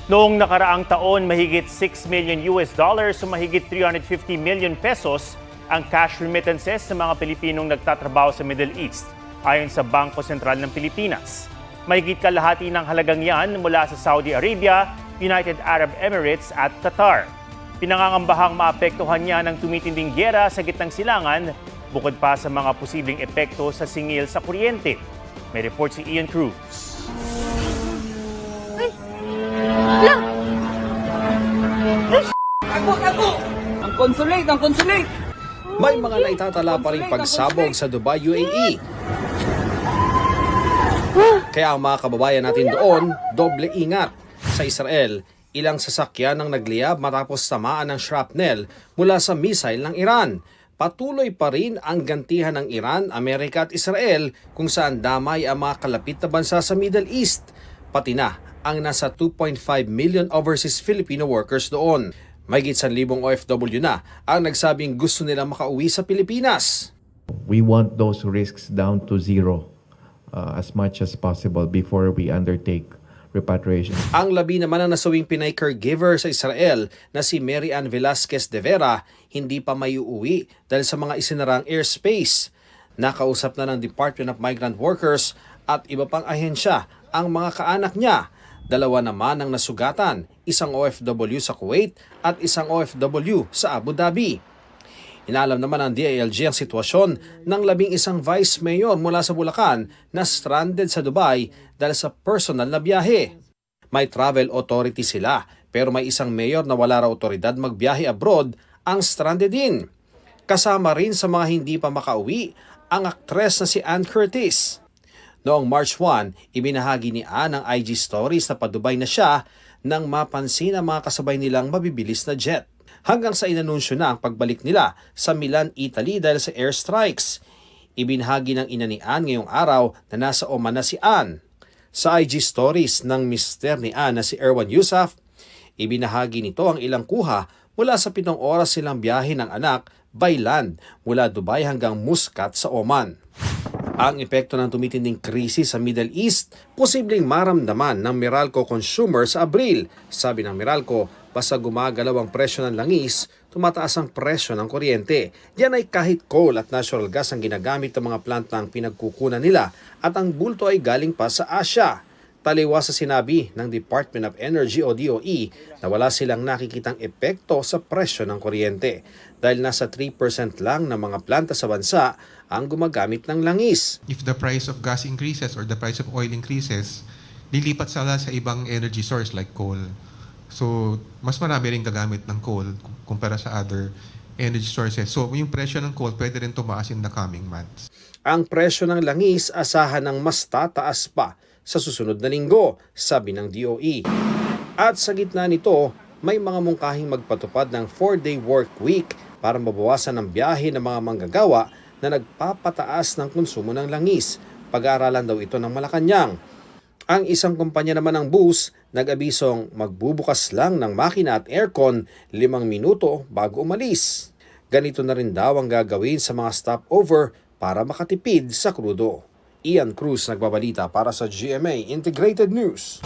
Noong nakaraang taon, mahigit 6 million US dollars o mahigit 350 million pesos ang cash remittances sa mga Pilipinong nagtatrabaho sa Middle East, ayon sa Bangko Sentral ng Pilipinas. Mahigit kalahati ng halagang yan mula sa Saudi Arabia, United Arab Emirates at Qatar. Pinangangambahang maapektuhan niya ng tumitinding gyera sa gitnang silangan, bukod pa sa mga posibleng epekto sa singil sa kuryente. May report si Ian Cruz. Ako! Ang consulate! May mga naitatala pa rin pagsabog sa Dubai, UAE. Kaya ang mga kababayan natin doon, doble ingat. Sa Israel, ilang sasakyan ang nagliyab matapos tamaan ng shrapnel mula sa missile ng Iran. Patuloy pa rin ang gantihan ng Iran, Amerika at Israel kung saan damay ang mga kalapit na bansa sa Middle East. Pati na ang nasa 2.5 million overseas Filipino workers doon. Mahigit 1,000 OFW na ang nagsabing gusto nilang makauwi sa Pilipinas. We want those risks down to zero as much as possible before we undertake repatriation. Ang labi naman ang nasawing Pinay caregiver sa Israel na si Mary Ann Velasquez de Vera hindi pa may uuwi dahil sa mga isinarang airspace. Nakausap na ng Department of Migrant Workers at iba pang ahensya ang mga kaanak niya. Dalawa naman ang nasugatan, isang OFW sa Kuwait at isang OFW sa Abu Dhabi. Inalam naman ng DILG ang sitwasyon ng 11 vice mayor mula sa Bulacan na stranded sa Dubai dahil sa personal na biyahe. May travel authority sila pero may isang mayor na wala raw otoridad magbiyahe abroad ang stranded din. Kasama rin sa mga hindi pa makauwi ang aktres na si Ann Curtis. Noong March 1, ibinahagi ni Ann ang IG stories na padubay na siya nang mapansin ang mga kasabay nilang mabibilis na jet. Hanggang sa inanunsyo na ang pagbalik nila sa Milan, Italy dahil sa airstrikes. Ibinahagi ng ina ni Ann ngayong araw na nasa Oman na si Ann. Sa IG stories ng mister ni Ann na si Erwan Yusuf, ibinahagi nito ang ilang kuha mula sa 7 oras silang biyahe ng anak by land mula Dubai hanggang Muscat sa Oman. Ang epekto ng tumitinding krisis sa Middle East, posibleng maramdaman ng Meralco consumer sa Abril. Sabi ng Meralco, basta gumagalaw ang presyo ng langis, tumataas ang presyo ng kuryente. Yan ay kahit coal at natural gas ang ginagamit ng mga plantang pinagkukunan nila at ang bulto ay galing pa sa Asia. Taliwas sa sinabi ng Department of Energy o DOE na wala silang nakikitang epekto sa presyo ng kuryente dahil nasa 3% lang ng mga planta sa bansa ang gumagamit ng langis. If the price of gas increases or the price of oil increases, lilipat sila sa ibang energy source like coal. So, mas marami rin gagamit ng coal kumpara sa other energy sources. So, yung presyo ng coal pwede rin tumaas in the coming months. Ang presyo ng langis asahan ng mas tataas pa sa susunod na linggo, sabi ng DOE. At sa gitna nito, may mga mungkahing magpatupad ng 4-day work week para mabawasan ang biyahe ng mga manggagawa na nagpapataas ng konsumo ng langis. Pag-aaralan daw ito ng Malacanang. Ang isang kumpanya naman ng bus, nag-abisong magbubukas lang ng makina at aircon 5 minuto bago umalis. Ganito na rin daw ang gagawin sa mga stopover para makatipid sa krudo. Ian Cruz nagbabalita para sa GMA Integrated News.